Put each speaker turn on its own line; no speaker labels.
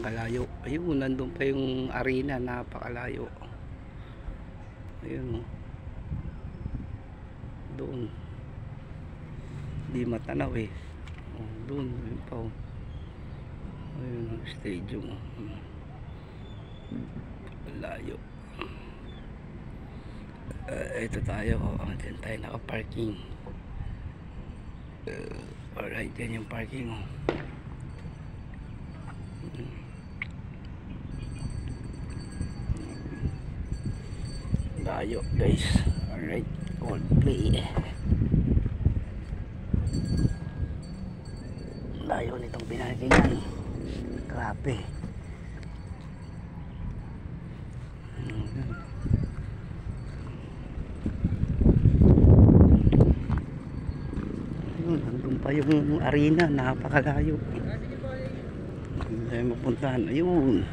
Kalayo. Ayun, nandun pa yung arena, napakalayo. Ayun, oh. Doon. Di matanaw eh. Oh, doon, yun pa oh. Ayun, stadium. Layo. Ito tayo, dyan tayo naka-parking. Alright, dyan yung parking oh. Layo guys. Alright, all play. Layo nitong pinakingan. Grabe. Nandun pa yung arena, napakalayo. Hindi tayo mapuntahan. Ayun.